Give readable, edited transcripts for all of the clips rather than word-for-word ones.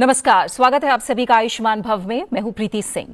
नमस्कार, स्वागत है आप सभी का आयुष्मान भव में। मैं हूं प्रीति सिंह।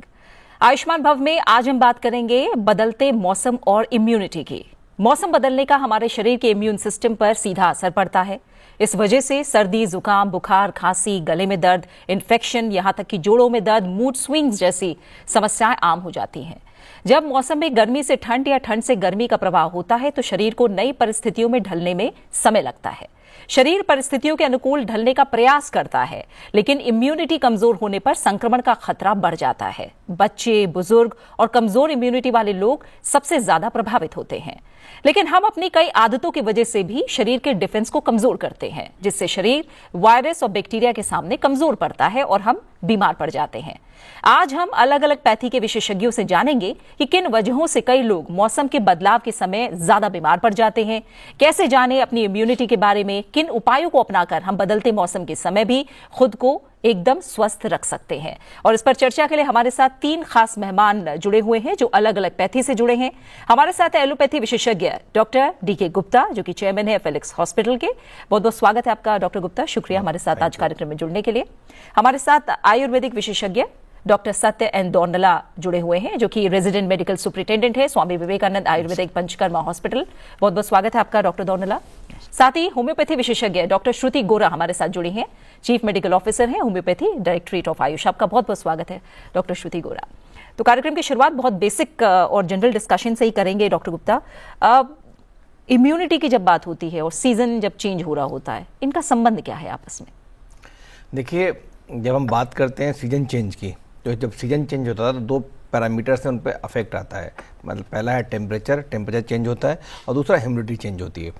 आयुष्मान भव में आज हम बात करेंगे बदलते मौसम और इम्यूनिटी की। मौसम बदलने का हमारे शरीर के इम्यून सिस्टम पर सीधा असर पड़ता है। इस वजह से सर्दी, जुकाम, बुखार, खांसी, गले में दर्द, इन्फेक्शन, यहां तक कि जोड़ों में दर्द, मूड स्विंग्स जैसी समस्याएं आम हो जाती हैं। जब मौसम में गर्मी से ठंड या ठंड से गर्मी का प्रभाव होता है तो शरीर को नई परिस्थितियों में ढलने में समय लगता है। शरीर परिस्थितियों के अनुकूल ढलने का प्रयास करता है, लेकिन इम्यूनिटी कमजोर होने पर संक्रमण का खतरा बढ़ जाता है। बच्चे, बुजुर्ग और कमजोर इम्यूनिटी वाले लोग सबसे ज्यादा प्रभावित होते हैं। लेकिन हम अपनी कई आदतों की वजह से भी शरीर के डिफेंस को कमजोर करते हैं, जिससे शरीर वायरस और बैक्टीरिया के सामने कमजोर पड़ता है और हम बीमार पड़ जाते हैं। आज हम अलग अलग पैथी के विशेषज्ञों से जानेंगे कि किन वजहों से कई लोग मौसम के बदलाव के समय ज्यादा बीमार पड़ जाते हैं। कैसे जाने अपनी इम्यूनिटी के बारे में, किन उपायों को अपनाकर हम बदलते मौसम के समय भी खुद को एकदम स्वस्थ रख सकते हैं। और इस पर चर्चा के लिए हमारे साथ 3 खास मेहमान जुड़े हुए हैं जो अलग अलग पैथी से जुड़े हैं। हमारे साथ है एलोपैथी विशेषज्ञ डॉक्टर DK गुप्ता, जो कि चेयरमैन है फेलिक्स हॉस्पिटल के। बहुत बहुत स्वागत है आपका डॉक्टर गुप्ता, शुक्रिया हमारे साथ आज कार्यक्रम में जुड़ने के लिए। हमारे साथ आयुर्वेदिक विशेषज्ञ डॉक्टर सत्य एन दोरनला जुड़े हुए हैं, जो कि रेजिडेंट मेडिकल सुपरिटेंडेंट है स्वामी विवेकानंद आयुर्वेदिक पंचकर्मा हॉस्पिटल। बहुत बहुत स्वागत है आपका डॉक्टर दोरनला। साथ ही होम्योपैथी विशेषज्ञ डॉक्टर श्रुति गोरा हमारे साथ जुड़ी हैं, चीफ मेडिकल ऑफिसर हैं होम्योपैथी डायरेक्टरेट ऑफ आयुष। आपका बहुत बहुत स्वागत है डॉक्टर श्रुति गोरा। तो कार्यक्रम की शुरुआत बहुत बेसिक और जनरल डिस्कशन से ही करेंगे डॉक्टर गुप्ता। इम्यूनिटी की जब बात होती है और सीजन जब चेंज हो रहा होता है, इनका संबंध क्या है आपस में? देखिए, जब हम बात करते हैं सीजन चेंज की, तो जब सीजन चेंज होता है तो 2 पैरामीटर से उन पर अफेक्ट आता है। मतलब पहला है टेम्परेचर चेंज होता है और दूसरा ह्यूमिडिटी चेंज होती है।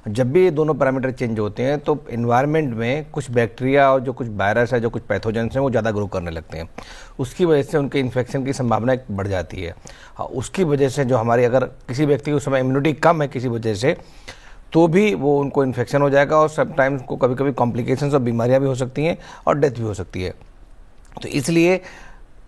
जब भी ये दोनों पैरामीटर चेंज होते हैं तो इन्वायरमेंट में कुछ बैक्टीरिया और जो कुछ वायरस है, जो कुछ पैथोजेंस हैं, वो ज़्यादा ग्रो करने लगते हैं। उसकी वजह से उनके इन्फेक्शन की संभावना बढ़ जाती है। उसकी वजह से जो हमारी, अगर किसी व्यक्ति की उस समय इम्यूनिटी कम है किसी वजह से, तो भी वो उनको इन्फेक्शन हो जाएगा और समटाइम्स को कभी कभी कॉम्प्लिकेशंस और बीमारियाँ भी हो सकती हैं और डेथ भी हो सकती है। तो इसलिए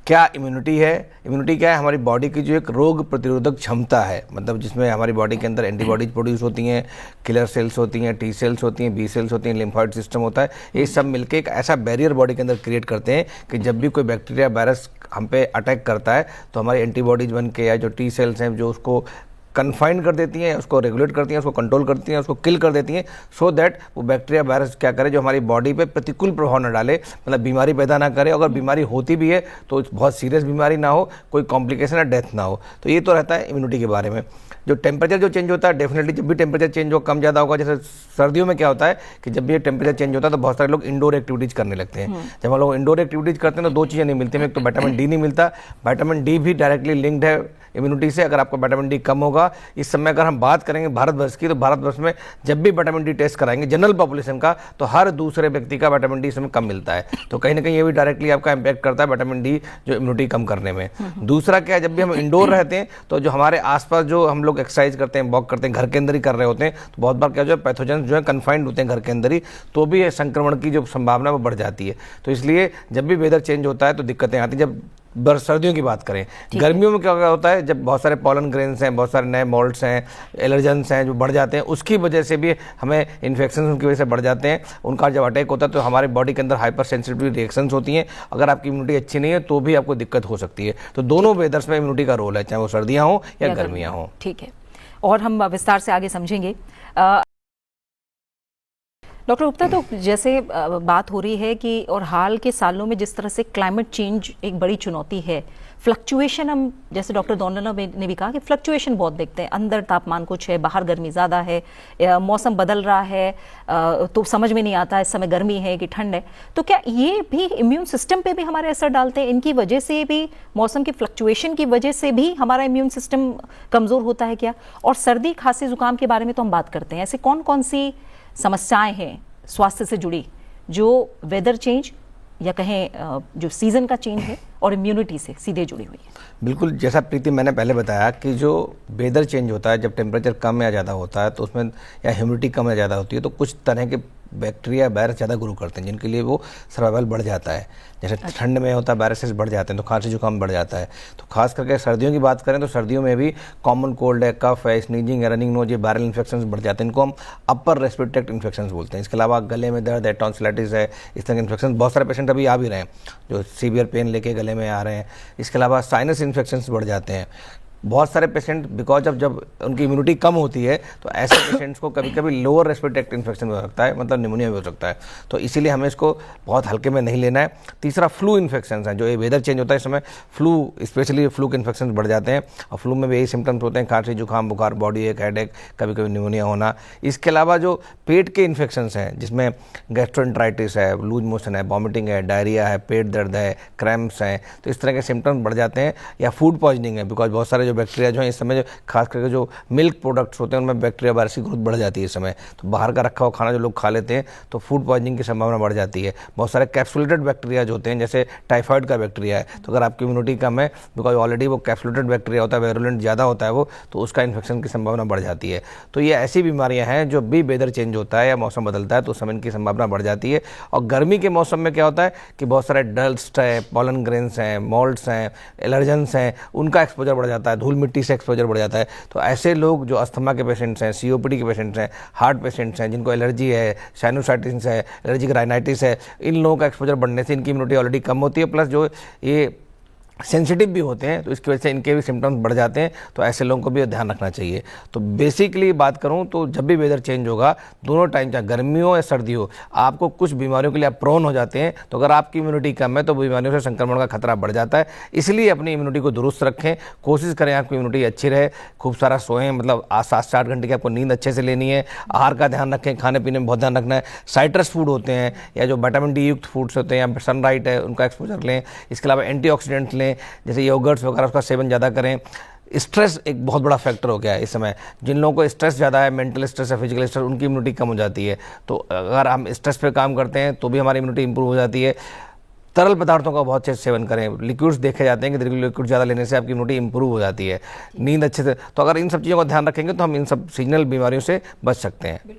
क्या इम्यूनिटी है? इम्यूनिटी क्या है? हमारी बॉडी की जो एक रोग प्रतिरोधक क्षमता है, मतलब जिसमें हमारी बॉडी के अंदर एंटीबॉडीज प्रोड्यूस होती हैं, किलर सेल्स होती हैं, T सेल्स होती हैं, B सेल्स होती हैं, लिम्फोइड सिस्टम होता है। ये सब मिलके एक ऐसा बैरियर बॉडी के अंदर क्रिएट करते हैं कि जब भी कोई बैक्टीरिया वायरस हम पे अटैक करता है तो हमारी एंटीबॉडीज बन के, या जो T सेल्स हैं जो उसको कन्फाइन कर देती हैं, उसको रेगुलेट करती हैं, उसको कंट्रोल करती हैं, उसको किल कर देती हैं, सो दैट वो बैक्टीरिया वायरस क्या करे, जो हमारी बॉडी पे प्रतिकूल प्रभाव न डाले, मतलब बीमारी पैदा ना करे। अगर बीमारी होती भी है तो बहुत सीरियस बीमारी ना हो, कोई कॉम्प्लिकेशन या डेथ ना हो। तो ये तो रहता है इम्यूनिटी के बारे में। जो टेम्परेचर जो चेंज होता है, डेफिनेटली जब भी टेम्परेचर चेंज हो, कम ज़्यादा होगा। जैसे सर्दियों में क्या होता है कि जब भी टेम्परेचर चेंज होता है तो बहुत सारे लोग इंडोर एक्टिविटीज़ करने लगते हैं। जब हम लोग इंडोर एक्टिविटीज़ करते हैं तो 2 चीज़ें नहीं मिलती हैं। एक तो विटामिन D नहीं मिलता। विटामिन D भी डायरेक्टली लिंक्ड है इम्यूनिटी से। अगर आपका विटामिन D कम होगा, इस समय अगर हम बात करेंगे भारतवर्ष की, तो भारतवर्ष में जब भी विटामिन D टेस्ट कराएंगे जनरल पॉपुलेशन का, तो हर दूसरे व्यक्ति का विटामिन D इस समय कम मिलता है। तो कहीं ना कहीं ये भी डायरेक्टली आपका इम्पैक्ट करता है विटामिन D जो इम्यूनिटी कम करने में। दूसरा क्या है, जब भी हम इंडोर रहते हैं तो जो हमारे आसपास जो हम लोग एक्सरसाइज करते हैं, वॉक करते हैं, घर के अंदर ही कर रहे होते हैं, तो बहुत बार क्या जो है पैथोजेंस जो है कन्फाइंड होते हैं घर के अंदर ही, तो भी संक्रमण की जो संभावना वो बढ़ जाती है। तो इसलिए जब भी वेदर चेंज होता है तो दिक्कतें आती हैं। जब सर्दियों की बात करें, गर्मियों में क्या होता है, जब बहुत सारे पॉलन ग्रेन्स हैं, बहुत सारे नए मोल्ड्स हैं, एलर्जेंस हैं जो बढ़ जाते हैं, उसकी वजह से भी हमें इन्फेक्शन उनकी वजह से बढ़ जाते हैं। उनका जब अटैक होता है तो हमारे बॉडी के अंदर हाइपर सेंसिटिव रिएक्शंस होती हैं। अगर आपकी इम्यूनिटी अच्छी नहीं है तो भी आपको दिक्कत हो सकती है। तो दोनों वेदर्स में इम्यूनिटी का रोल है, चाहे वो सर्दियाँ हों या गर्मियाँ हों। ठीक है, और हम विस्तार से आगे समझेंगे। डॉक्टर गुप्ता, तो जैसे बात हो रही है कि और हाल के सालों में जिस तरह से क्लाइमेट चेंज एक बड़ी चुनौती है, फ्लक्चुएशन, हम जैसे डॉक्टर दोरनला ने भी कहा कि फ्लक्चुएशन बहुत देखते हैं। अंदर तापमान कुछ है, बाहर गर्मी ज़्यादा है, मौसम बदल रहा है, तो समझ में नहीं आता इस समय गर्मी है कि ठंड है। तो क्या ये भी इम्यून सिस्टम पे भी हमारे असर डालते हैं? इनकी वजह से भी, मौसम की फ्लक्चुएशन की वजह से भी हमारा इम्यून सिस्टम कमज़ोर होता है क्या? और सर्दी, खांसी, जुकाम के बारे में तो हम बात करते हैं, ऐसे कौन कौन सी समस्याएं हैं स्वास्थ्य से जुड़ी जो वेदर चेंज या कहें जो सीजन का चेंज है और इम्यूनिटी से सीधे जुड़ी हुई है? बिल्कुल, जैसा प्रीति मैंने पहले बताया कि जो वेदर चेंज होता है, जब टेम्परेचर कम या ज़्यादा होता है तो उसमें, या ह्यूमिडिटी कम या ज़्यादा होती है, तो कुछ तरह के बैक्टीरिया वायरस ज़्यादा ग्रो करते हैं, जिनके लिए वो सर्वाइवल बढ़ जाता है। जैसे ठंड में होता है वायरसेस बढ़ जाते हैं तो खांसी जुकाम बढ़ जाता है। तो खास करके सर्दियों की बात करें तो सर्दियों में भी कॉमन कोल्ड है, कफ है, स्नीजिंग है, रनिंग नोज, ये वायरल इन्फेक्शन बढ़ जाते हैं। इनको हम अपर रेस्पिरेटरी ट्रैक्ट इन्फेक्शन बोलते हैं। इसके अलावा गले में दर्द है, टॉन्सिलाइटिस है, इस तरह के इन्फेक्शन बहुत सारे पेशेंट अभी आ भी रहे हैं जो सीवियर पेन लेके गले में आ रहे हैं। इसके अलावा साइनस इन्फेक्शन बढ़ जाते हैं। बहुत सारे पेशेंट बिकॉज अब जब उनकी इम्यूनिटी कम होती है तो ऐसे पेशेंट्स को कभी कभी लोअर रेस्पिरेटरी ट्रैक्ट इन्फेक्शन हो सकता है, मतलब निमोनिया भी हो सकता है। तो इसीलिए हमें इसको बहुत हल्के में नहीं लेना है। तीसरा फ्लू इन्फेक्शन है, जो ये वेदर चेंज होता है इस समय फ्लू, स्पेशली फ्लू के इन्फेक्शन बढ़ जाते हैं और फ्लू में भी यही सिम्टम्स होते हैं, खांसी जुकाम बुखार, बॉडी एक, हेडेक, कभी कभी निमोनिया होना। इसके अलावा जो पेट के इन्फेक्शन हैं जिसमें गैस्ट्रोएंटराइटिस है, लूज मोशन है, वॉमिटिंग है, डायरिया है, पेट दर्द है, क्रैम्प्स हैं, तो इस तरह के सिम्टम्स बढ़ जाते हैं। या फूड पॉइजनिंग है, बिकॉज बहुत सारे जो बैक्टीरिया जो हैं इस समय जो खास करके जो मिल्क प्रोडक्ट्स होते हैं उनमें बैक्टीरिया वायरस की ग्रोथ बढ़ जाती है इस समय। तो बाहर का रखा हुआ खाना जो लोग खा लेते हैं तो फूड पॉइजनिंग की संभावना बढ़ जाती है। बहुत सारे कैप्सुलेटेड बैक्टीरिया जो होते हैं, जैसे टाइफाइड का बैक्टीरिया है, तो अगर आपकी इम्यूनिटी कम है बिकॉज ऑलरेडी वो कैप्सुलेटेड बैक्टीरिया होता है, वेरुलेंट ज़्यादा होता है वो, तो उसका इन्फेक्शन की संभावना बढ़ जाती है। तो ये ऐसी बीमारियां हैं जो भी वेदर चेंज होता है या मौसम बदलता है तो उस समय इनकी संभावना बढ़ जाती है। और गर्मी के मौसम में क्या होता है कि बहुत सारे डस्ट है, पॉलन ग्रेन्स हैं, मोल्ड्स हैं, एलर्जेंस हैं, उनका एक्सपोजर बढ़ जाता है, धूल मिट्टी से एक्सपोजर बढ़ जाता है। तो ऐसे लोग जो अस्थमा के पेशेंट्स हैं, सीओपीडी के पेशेंट्स हैं, हार्ट पेशेंट्स हैं, जिनको एलर्जी है, साइनोसाइटिस है, एलर्जिक राइनाइटिस है, इन लोगों का एक्सपोजर बढ़ने से इनकी इम्यूनिटी ऑलरेडी कम होती है, प्लस जो ये सेंसिटिव भी होते हैं तो इसकी वजह से इनके भी सिम्टम्स बढ़ जाते हैं। तो ऐसे लोगों को भी ध्यान रखना चाहिए। तो बेसिकली बात करूं तो जब भी वेदर चेंज होगा, दोनों टाइम चाहे गर्मी हो या सर्दी हो, आपको कुछ बीमारियों के लिए आप प्रोन हो जाते हैं। तो अगर आपकी इम्यूनिटी कम है तो बीमारियों से संक्रमण का खतरा बढ़ जाता है। इसलिए अपनी इम्यूनिटी को दुरुस्त रखें, कोशिश करें आपकी इम्यूनिटी अच्छी रहे, खूब सारा सोएं, मतलब 7 से 8 घंटे की आपको नींद अच्छे से लेनी है। आहार का ध्यान रखें, खाने पीने में बहुत ध्यान रखना है। साइट्रस फूड होते हैं या जो विटामिन डी युक्त फूड्स होते हैं या सनलाइट है उनका एक्सपोजर लें। इसके अलावा एंटीऑक्सीडेंट्स लें, जैसे योगर्ट्स वगैरह, उसका सेवन ज़्यादा करें। स्ट्रेस एक बहुत बड़ा फैक्टर हो गया है इस समय। जिन लोगों को स्ट्रेस ज़्यादा है, मेंटल स्ट्रेस है, फिजिकल स्ट्रेस, उनकी इम्यूनिटी कम हो जाती है। तो अगर हम स्ट्रेस पे काम करते हैं तो भी हमारी इम्यूनिटी इंप्रूव हो जाती है। तरल पदार्थों का बहुत अच्छे से सेवन करें। लिक्विड्स देखे जाते हैं कि लिक्विड ज़्यादा लेने से आपकी इम्यूनिटी इंप्रूव हो जाती है। नींद अच्छे से, तो अगर इन सब चीज़ों का ध्यान रखेंगे तो हम इन सब सीजनल बीमारियों से बच सकते हैं।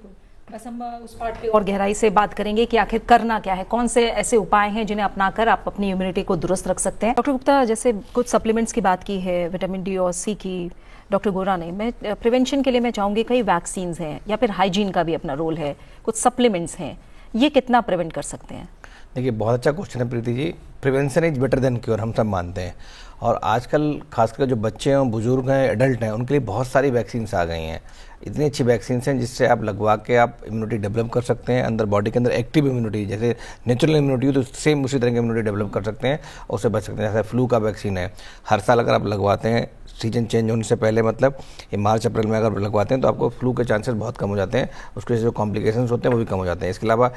बस हम उस पार्ट पे और गहराई से बात करेंगे कि आखिर करना क्या है, कौन से ऐसे उपाय हैं जिन्हें अपनाकर आप अपनी इम्यूनिटी को दुरुस्त रख सकते हैं। डॉक्टर गुप्ता, जैसे कुछ सप्लीमेंट्स की बात की है, विटामिन डी और सी की, डॉक्टर गोरा ने, मैं प्रिवेंशन के लिए मैं चाहूँगी कई वैक्सीन्स हैं या फिर हाइजीन का भी अपना रोल है, कुछ सप्लीमेंट्स हैं, ये कितना प्रिवेंट कर सकते हैं? देखिए, बहुत अच्छा क्वेश्चन है Preeti ji. Prevention is better than cure, हम सब मानते हैं। और आजकल खासकर जो बच्चे हैं, बुजुर्ग हैं, एडल्ट हैं, उनके लिए बहुत सारी वैक्सीन्स आ गई हैं। इतनी अच्छी वैक्सीन्स हैं जिससे आप लगवा के आप इम्यूनिटी डेवलप कर सकते हैं। अंदर बॉडी के अंदर एक्टिव इम्यूनिटी, जैसे नेचुरल इम्यूनिटी हो तो सेम उसी तरह की इम्यूनिटी डेवलप कर सकते हैं और उससे बच सकते हैं। जैसे फ्लू का वैक्सीन है, हर साल अगर आप लगवाते हैं सीजन चेंज होने से पहले, मतलब ये मार्च अप्रैल में अगर लगवाते हैं तो आपको फ्लू के चांसेस बहुत कम हो जाते हैं, उसके जो कॉम्प्लिकेशंस होते हैं वो भी कम हो जाते हैं। इसके अलावा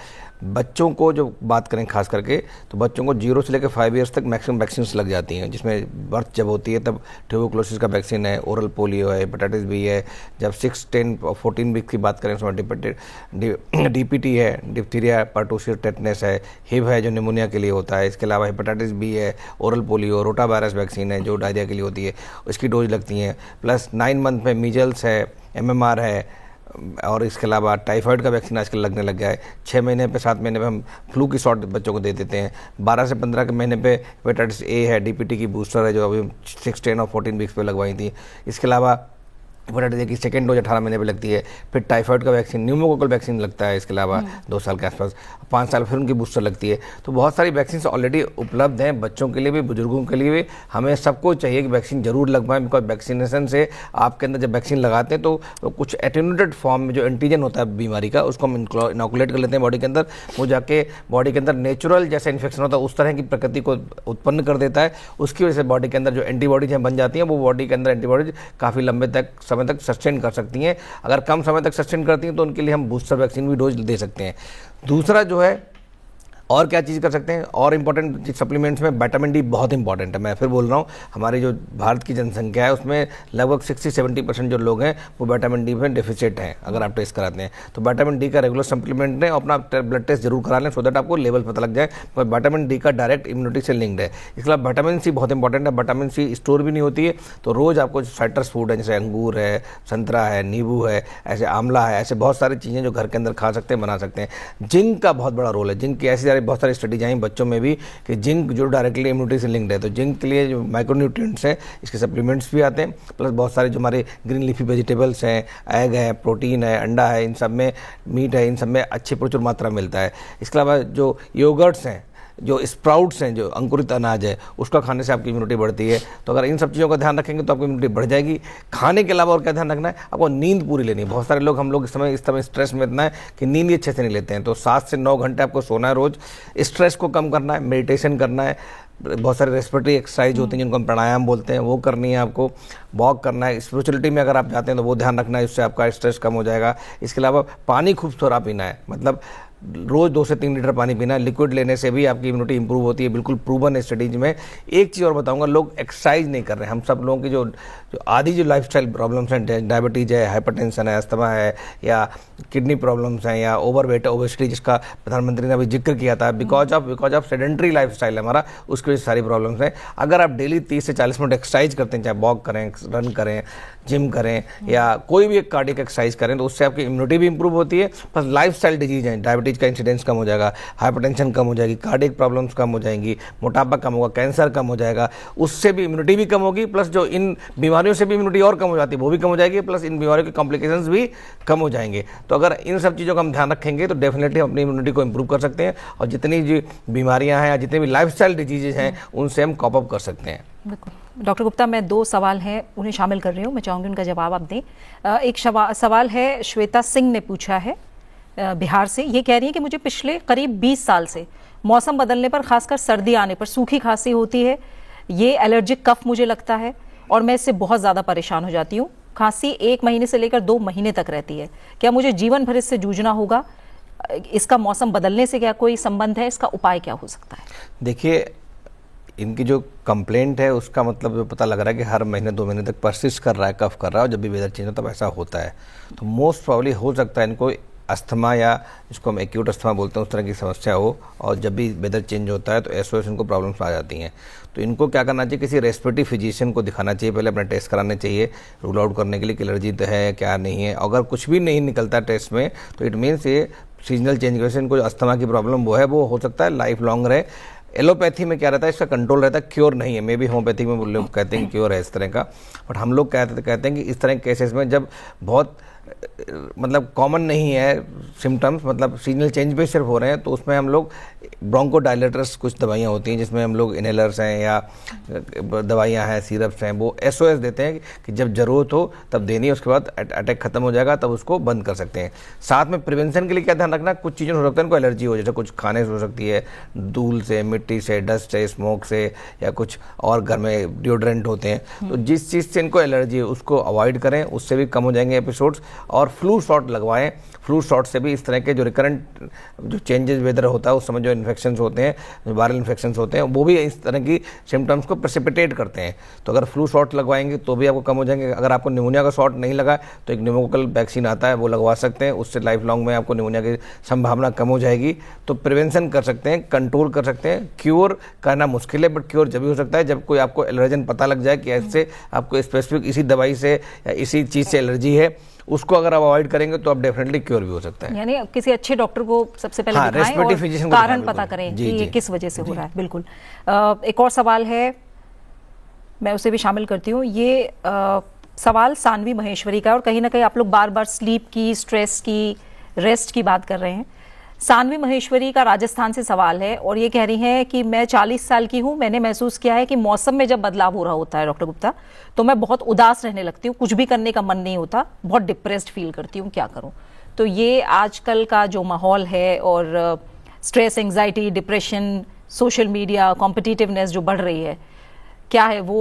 बच्चों को जो बात करें खास करके, तो बच्चों को 0 से लेकर 5 ईयर्स तक मैक्सिमम वैक्सीन्स लग जाती हैं, जिसमें बर्थ जब होती है तब ट्यूबरकुलोसिस का वैक्सीन है, ओरल पोलियो है, हेपेटाइटिस बी है। जब 6, 10 और 14 वीक की बात करें उसमें DPT है, डिप्थीरिया, पर्टूसिस, टेटनस है, हिब है जो निमोनिया के लिए होता है। इसके अलावा हेपेटाइटिस बी है, oral polio, rota virus vaccine है जो डायरिया के लिए होती है, उसकी डोज लगती हैं। प्लस 9 मंथ में मीजल्स है, MMR है, और इसके अलावा टाइफाइड का वैक्सीन आजकल लगने लग गया है। 6 महीने पे 7 महीने पे हम फ्लू की शॉट बच्चों को दे देते हैं। 12 से 15 के महीने पे हेपेटाइटिस ए है, DPT की बूस्टर है जो अभी 6, 10 और 14 वीक्स पे लगवाई थी। इसके अलावा हेपेटाइटिस ए की सेकेंड डोज 18 महीने पे लगती है। फिर टाइफाइड का वैक्सीन, न्यूमोकोकल वैक्सीन लगता है इसके अलावा 2 साल के आसपास, 5 साल फिर उनकी बूस्टर लगती है। तो बहुत सारी वैक्सीन ऑलरेडी उपलब्ध हैं, बच्चों के लिए भी, बुजुर्गों के लिए भी। हमें सबको चाहिए कि वैक्सीन जरूर लगवाएं, बिकॉज वैक्सीनेशन से आपके अंदर जब वैक्सीन लगाते हैं तो कुछ एटेन्यूएटेड फॉर्म में जो एंटीजन होता है बीमारी का, उसको हम इनोकुलेट कर लेते हैं बॉडी के अंदर। वो जाके बॉडी के अंदर नेचुरल जैसा इन्फेक्शन होता है उस तरह की प्रकृति को उत्पन्न कर देता है। उसकी वजह से बॉडी के अंदर जो एंटीबॉडीज हैं बन जाती हैं, वो बॉडी के अंदर एंटीबॉडीज काफ़ी लंबे समय तक सस्टेन कर सकती हैं। अगर कम समय तक सस्टेन करती हैं तो उनके लिए हम बूस्टर वैक्सीन भी डोज दे सकते हैं। दूसरा जो है और क्या चीज़ कर सकते हैं, और इम्पोर्टेंट सप्लीमेंट्स में विटामिन डी बहुत इंपॉर्टेंट है। मैं फिर बोल रहा हूँ, हमारी जो भारत की जनसंख्या है उसमें लगभग 60-70% जो लोग हैं वो विटामिन डी में डेफिसिट हैं। अगर आप टेस्ट कराते हैं तो विटामिन डी का रेगुलर सप्लीमेंट लें, अपना ब्लड टेस्ट जरूर करा लें, सो दैट आपको लेवल पता लग जाए। पर विटामिन डी का डायरेक्ट इम्यूनिटी से लिंक्ड है। इसके अलावा विटामिन सी बहुत इंपॉर्टेंट है। विटामिन सी स्टोर भी नहीं होती है, तो रोज़ आपको साइट्रस फूड है, जैसे अंगूर है, संतरा है, नींबू है, ऐसे आंवला है, ऐसे बहुत सारी चीज़ें जो घर के अंदर खा सकते हैं, बना सकते हैं। जिंक का बहुत बड़ा रोल है। जिंक की ऐसी बहुत सारी स्टडीज आई बच्चों में भी कि जिंक जो डायरेक्टली इम्यूनिटी से लिंक्ड है, तो जिंक के लिए जो माइक्रोन्यूट्रिएंट्स हैं इसके सप्लीमेंट्स भी आते हैं, प्लस बहुत सारे जो हमारे ग्रीन लीफी वेजिटेबल्स हैं, एग है, प्रोटीन है, अंडा है, इन सब में मीट है, इन सब में अच्छी प्रचुर मात्रा मिलता है। इसके अलावा जो योगर्ट्स हैं, जो स्प्राउट्स हैं, जो अंकुरित अनाज है, उसका खाने से आपकी इम्यूनिटी बढ़ती है। तो अगर इन सब चीज़ों का ध्यान रखेंगे तो आपकी इम्यूनिटी बढ़ जाएगी। खाने के अलावा और क्या ध्यान रखना है, आपको नींद पूरी लेनी है। बहुत सारे लोग, हम लोग इस समय स्ट्रेस में इतना है कि नींद ही अच्छे से नहीं लेते हैं। तो 7 से 9 घंटे आपको सोना है रोज़। स्ट्रेस को कम करना है, मेडिटेशन करना है, बहुत सारे रेस्पिरेटरी एक्सरसाइज होती हैं जिनको हम प्राणायाम बोलते हैं, वो करनी है आपको। वॉक करना है। स्पिरिचुअलिटी में अगर आप जाते हैं तो वो ध्यान रखना है, इससे आपका स्ट्रेस कम हो जाएगा। इसके अलावा पानी खूब सारा पीना है, मतलब रोज़ 2 से 3 लीटर पानी पीना है। लिक्विड लेने से भी आपकी इम्यूनिटी इंप्रूव होती है, बिल्कुल प्रूवन है स्टडीज में। एक चीज़ और बताऊंगा, लोग एक्सरसाइज नहीं कर रहे हैं। हम सब लोगों की जो आदि जो लाइफस्टाइल प्रॉब्लम्स हैं, डायबिटीज़ है, हाइपरटेंशन है, अस्थमा है, या किडनी प्रॉब्लम्स हैं, या ओवरवेट, ओबेसिटी जिसका प्रधानमंत्री ने अभी जिक्र किया था, बिकॉज ऑफ सेडेंट्री लाइफस्टाइल है हमारा, उसकी वजह से सारी प्रॉब्लम्स हैं। अगर आप डेली 30 से 40 मिनट एक्सरसाइज करते हैं, चाहे वॉक करें, रन करें, जिम करें, या कोई भी एक कार्डियक एक्सरसाइज करें, तो उससे आपकी इम्यूनिटी भी इंप्रूव होती है। प्लस लाइफस्टाइल डिजीज हैं, डायबिटीज का इंसिडेंस कम हो जाएगा, हाइपरटेंशन कम हो जाएगी, कार्डियक प्रॉब्लम्स कम हो जाएंगी, मोटापा कम होगा, कैंसर कम हो जाएगा, उससे भी इम्यूनिटी भी कम होगी। प्लस जो इन बीमारियों से भी इम्यूनिटी और कम हो जाती है वो भी कम हो जाएगी, प्लस इन बीमारियों के कॉम्प्लिकेशंस भी कम हो जाएंगे। तो अगर इन सब चीज़ों का हम ध्यान रखेंगे तो डेफिनेटली हम अपनी इम्यूनिटी को इंप्रूव कर सकते हैं, और जितनी जो बीमारियाँ हैं या जितनी भी लाइफस्टाइल डिजीजेज हैं उनसे हम कॉप अप कर सकते हैं। बिल्कुल डॉक्टर गुप्ता, मैं 2 सवाल हैं उन्हें शामिल कर रही हूँ, मैं चाहूँगी उनका जवाब आप दें। एक सवाल है, श्वेता सिंह ने पूछा है बिहार से। ये कह रही है कि मुझे पिछले करीब 20 साल से मौसम बदलने पर, खासकर सर्दी आने पर सूखी खांसी होती है। ये एलर्जिक कफ मुझे लगता है और मैं इससे बहुत ज़्यादा परेशान हो जाती हूँ। खांसी 1 महीने से लेकर 2 महीने तक रहती है। क्या मुझे जीवन भर इससे जूझना होगा? इसका मौसम बदलने से क्या कोई संबंध है? इसका उपाय क्या हो सकता है? देखिए, इनकी जो कंप्लेंट है उसका मतलब जो पता लग रहा है कि हर महीने 2 महीने तक परसिस्ट कर रहा है, कफ कर रहा है, और जब भी वेदर चेंज होता है तब ऐसा होता है। तो मोस्ट प्रॉब्ली हो सकता है इनको अस्थमा, या जिसको हम एक्यूट अस्थमा बोलते हैं, उस तरह की समस्या हो, और जब भी वेदर चेंज होता है तो एसओएस इनको प्रॉब्लम्स आ जाती हैं। तो इनको क्या करना चाहिए, किसी रेस्पिरेटरी फिजिशियन को दिखाना चाहिए, पहले अपना टेस्ट कराने चाहिए रूल आउट करने के लिए कि एलर्जी तो है क्या नहीं है। अगर कुछ भी नहीं निकलता टेस्ट में तो इट मीन्स ये सीजनल चेंज की वजह से इनको जो अस्थमा की प्रॉब्लम वो है, वो हो सकता है लाइफ लॉन्ग रहे। एलोपैथी में क्या रहता है, इसका कंट्रोल रहता है, क्योर नहीं है। मे बी होम्योपैथिक में लोग कहते हैं क्योर है इस तरह का, बट हम लोग कहते हैं कि इस तरह के केसेस में जब बहुत मतलब कॉमन नहीं है सिम्टम्स, मतलब सीजनल चेंज पे सिर्फ हो रहे हैं, तो उसमें हम लोग ब्रोंकोडायलेटर्स कुछ दवाइयाँ होती हैं जिसमें हम लोग इनहेलर्स हैं या दवाइयाँ हैं, सिरप्स हैं, वो एसओएस देते हैं कि जब ज़रूरत हो तब देनी है, उसके बाद अटैक खत्म हो जाएगा तब उसको बंद कर सकते हैं। साथ में प्रिवेंशन के लिए क्या ध्यान रखना, कुछ चीज़ें हो सकता है इनको एलर्जी हो, जैसे कुछ खाने से हो सकती है, धूल से, मिट्टी से, डस्ट से, स्मोक से, या कुछ और घर में डिओड्रेंट होते हैं। तो जिस चीज़ से इनको एलर्जी है उसको अवॉइड करें, उससे भी कम हो जाएंगे एपिसोड्स। और फ्लू शॉट लगवाएं। फ्लू शॉट से भी इस तरह के जो रिकरेंट जो चेंजेस वेदर होता है उस समय जो इन्फेक्शंस होते हैं, जो वायरल इन्फेक्शंस होते हैं, वो भी इस तरह की सिम्टम्स को प्रेसिपिटेट करते हैं। तो अगर फ्लू शॉट लगवाएंगे तो भी आपको कम हो जाएंगे। अगर आपको निमोनिया का शॉट नहीं लगा तो एक न्यूमोकोकल वैक्सीन आता है, वो लगवा सकते हैं, उससे लाइफ लॉन्ग में आपको निमोनिया की संभावना कम हो जाएगी। तो प्रिवेंशन कर सकते हैं, कंट्रोल कर सकते हैं। क्योर करना मुश्किल है, बट क्योर जब भी हो सकता है जब कोई आपको एलर्जन पता लग जाए कि ऐसे आपको स्पेसिफिक इसी दवाई से या इसी चीज़ से एलर्जी है, उसको अगर आप अवॉइड करेंगे तो आप डेफिनेटली क्योर भी हो सकता है। यानी किसी अच्छे डॉक्टर को सबसे पहले दिखाएं और कारण पता करें कि ये किस वजह से हो रहा है। बिल्कुल। एक और सवाल है, मैं उसे भी शामिल करती हूँ। ये सवाल सानवी महेश्वरी का, और कहीं ना कहीं आप लोग बार बार स्लीप की, स्ट्रेस की, रेस्ट की बात कर रहे हैं। सानवी महेश्वरी का राजस्थान से सवाल है और ये कह रही हैं कि मैं 40 साल की हूँ, मैंने महसूस किया है कि मौसम में जब बदलाव हो रहा होता है डॉक्टर गुप्ता, तो मैं बहुत उदास रहने लगती हूँ, कुछ भी करने का मन नहीं होता, बहुत डिप्रेस्ड फील करती हूँ, क्या करूँ? तो ये आजकल का जो माहौल है और stress, anxiety, depression, social media, competitiveness जो बढ़ रही है, क्या है वो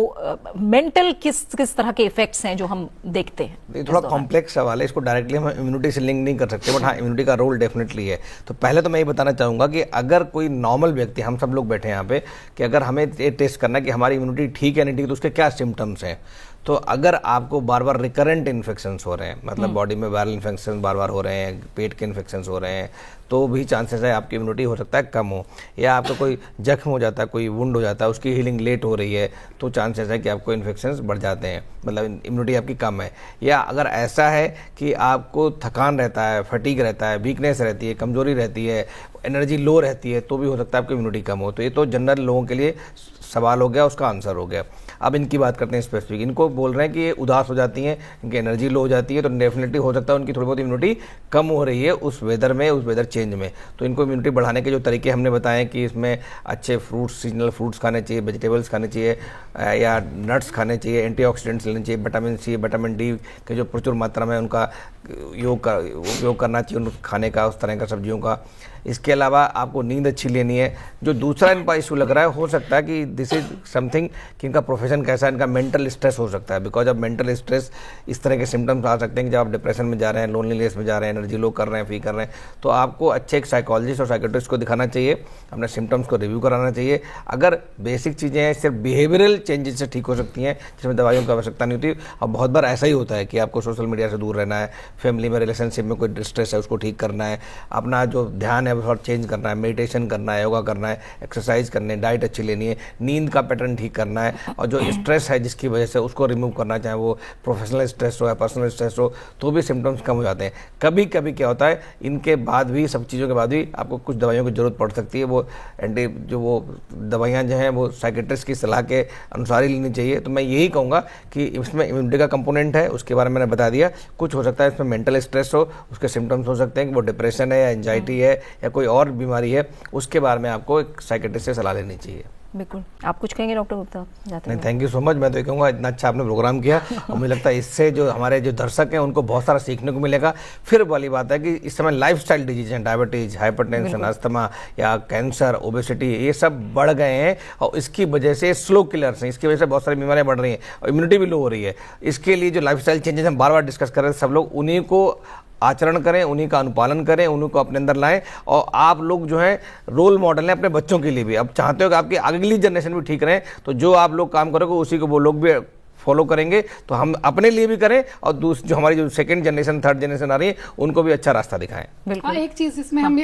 मेंटल किस तरह के इफेक्ट्स हैं जो हम देखते हैं? ये थोड़ा कॉम्प्लेक्स सवाल है, इसको डायरेक्टली हम इम्यूनिटी से लिंक नहीं कर सकते, बट हाँ इम्यूनिटी का रोल डेफिनेटली है। तो पहले तो मैं ये बताना चाहूँगा कि अगर कोई नॉर्मल व्यक्ति, हम सब लोग बैठे हैं यहाँ पे, कि अगर हमें ये टेस्ट करना है कि हमारी इम्यूनिटी ठीक है नहीं ठीक, तो उसके क्या सिम्टम्स हैं। तो अगर आपको बार बार रिकरेंट इन्फेक्शंस हो रहे हैं, मतलब बॉडी में वायरल इन्फेक्शन बार बार हो रहे हैं, पेट के इन्फेक्शंस हो रहे हैं, तो भी चांसेस है आपकी इम्यूनिटी हो सकता है कम हो। या आपका कोई जख्म हो जाता है, कोई वुंड हो जाता है, उसकी हीलिंग लेट हो रही है, तो चांसेस है कि आपको इन्फेक्शंस बढ़ जाते हैं, मतलब इम्यूनिटी आपकी कम है। या अगर ऐसा है कि आपको थकान रहता है, फटीग रहता है, वीकनेस रहती है, कमजोरी रहती है, एनर्जी लो रहती है, तो भी हो सकता है आपकी इम्यूनिटी कम हो। तो ये तो जनरल लोगों के लिए सवाल हो गया, उसका आंसर हो गया। अब इनकी बात करते हैं स्पेसिफिक। इनको बोल रहे हैं कि ये उदास हो जाती हैं, इनकी एनर्जी लो हो जाती है, तो डेफिनेटली हो सकता है उनकी थोड़ी बहुत इम्यूनिटी कम हो रही है उस वेदर में, उस वेदर चेंज में। तो इनको इम्यूनिटी बढ़ाने के जो तरीके हमने बताए कि इसमें अच्छे फ्रूट्स, सीजनल फ्रूट्स खाने चाहिए, वेजिटेबल्स खाने चाहिए, या नट्स खाने चाहिए, एंटीऑक्सीडेंट्स लेने चाहिए, विटामिन सी, विटामिन डी के जो प्रचुर मात्रा में उनका उपयोग करना चाहिए, उन खाने का, उस तरह का सब्जियों का। इसके अलावा आपको नींद अच्छी लेनी है। जो दूसरा इनका इशू लग रहा है, हो सकता है कि दिस इज समथिंग कि इनका प्रोफेशन कैसा है, इनका मेंटल स्ट्रेस हो सकता है। बिकॉज ऑफ मेंटल स्ट्रेस इस तरह के सिम्टम्स आ सकते हैं कि जब आप डिप्रेशन में जा रहे हैं, लोनलीनेस में जा रहे हैं, एनर्जी लो कर रहे हैं, फील कर रहे हैं, तो आपको अच्छे एक साइकोलॉजिस्ट और साइकेट्रिस्ट को दिखाना चाहिए, अपने सिम्टम्स को रिव्यू कराना चाहिए। अगर बेसिक चीज़ें हैं, सिर्फ बिहेवियरल चेंजेस से ठीक हो सकती हैं, जिसमें दवाइयों की आवश्यकता नहीं होती। और बहुत बार ऐसा ही होता है कि आपको सोशल मीडिया से दूर रहना है, फैमिली में, रिलेशनशिप में कोई डिस्ट्रेस है उसको ठीक करना है, अपना जो ध्यान है वो थोड़ा चेंज करना है, मेडिटेशन करना है, योगा करना है, एक्सरसाइज करनी है, डाइट अच्छी लेनी है, नींद का पैटर्न ठीक करना है, और जो स्ट्रेस है जिसकी वजह से उसको रिमूव करना, चाहे वो प्रोफेशनल स्ट्रेस हो या पर्सनल स्ट्रेस हो, तो भी सिम्टम्स कम हो जाते हैं। कभी कभी क्या होता है, इनके बाद भी, सब चीज़ों के बाद भी आपको कुछ दवाइयों की जरूरत पड़ सकती है। वो वो दवाइयाँ जो हैं वो साइकेट्रिस्ट की सलाह के अनुसार ही लेनी चाहिए। तो मैं यही कहूँगा कि इसमें इम्यूनिटी का कंपोनेंट है, उसके बारे में मैंने बता दिया। कुछ हो सकता है इसमें मेंटल स्ट्रेस हो, उसके सिम्टम्स हो सकते हैं कि वो डिप्रेशन है या एंजाइटी है या कोई और बीमारी है, उसके बारे में आपको एक साइकेट्रिस्ट से सलाह लेनी चाहिए। बिल्कुल। आप कुछ कहेंगे डॉक्टर गुप्ता? नहीं, थैंक यू सो मच। मैं तो ये कहूँगा इतना अच्छा आपने प्रोग्राम किया, और मुझे लगता है इससे जो हमारे जो दर्शक हैं उनको बहुत सारा सीखने को मिलेगा। फिर वाली बात है कि इस समय लाइफस्टाइल डिजीज हैं, डायबिटीज, हाइपरटेंशन, अस्थमा या कैंसर, ओबेसिटी, ये सब बढ़ गए हैं, और इसकी वजह से स्लो किलर्स हैं, इसकी वजह से बहुत सारी बीमारियां बढ़ रही हैं और इम्यूनिटी भी लो हो रही है। इसके लिए जो लाइफस्टाइल चेंजेस हम बार बार डिस्कस कर रहे हैं, सब लोग उन्हीं को आचरण करें, उन्हीं का अनुपालन करें, उन्हीं को अपने अंदर लाएं। और आप लोग जो हैं रोल मॉडल हैं अपने बच्चों के लिए भी। अब चाहते हो कि आपकी अगली जनरेशन भी ठीक रहे, तो जो आप लोग काम करोगे उसी को वो लोग भी फॉलो करेंगे। तो हम अपने लिए भी करें और जो हमारी जो सेकंड जनरेशन, थर्ड जनरेशन आ रही है, उनको भी अच्छा रास्ता दिखाएं। बिल्कुल। एक चीज़ इसमें हम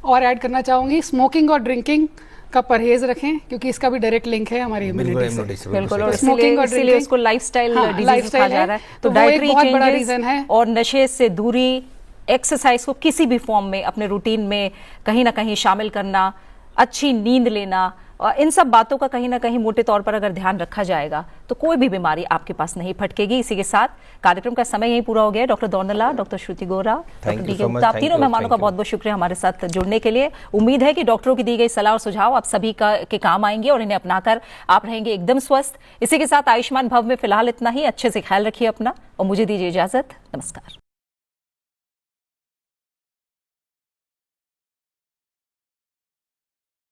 और ऐड करना चाहूँगी, स्मोकिंग और ड्रिंकिंग का परहेज रखें, क्योंकि इसका भी डायरेक्ट लिंक है हमारी इम्यूनिटी से। बिल्कुल। और स्मोकिंग और इसीलिए उसको लाइफस्टाइल डिजीज कहा जा रहा है। तो डाइटरी चेंजेस और नशे से दूरी, एक्सरसाइज को किसी भी फॉर्म में अपने रूटीन में कहीं ना कहीं शामिल करना, अच्छी नींद लेना, और इन सब बातों का कहीं ना कहीं मोटे तौर पर अगर ध्यान रखा जाएगा तो कोई भी बीमारी आपके पास नहीं फटकेगी। इसी के साथ कार्यक्रम का समय यहीं पूरा हो गया। डॉक्टर दौनला, डॉक्टर श्रुति गोरा, डॉक्टर डी के गुप्ता, तीनों मेहमानों का बहुत बहुत शुक्रिया हमारे साथ जुड़ने के लिए। उम्मीद है कि डॉक्टरों की दी गई सलाह और सुझाव आप सभी के काम आएंगे और इन्हें अपनाकर आप रहेंगे एकदम स्वस्थ। इसी के साथ आयुष्मान भव में फिलहाल इतना ही। अच्छे से ख्याल रखिए अपना और मुझे दीजिए इजाजत। नमस्कार।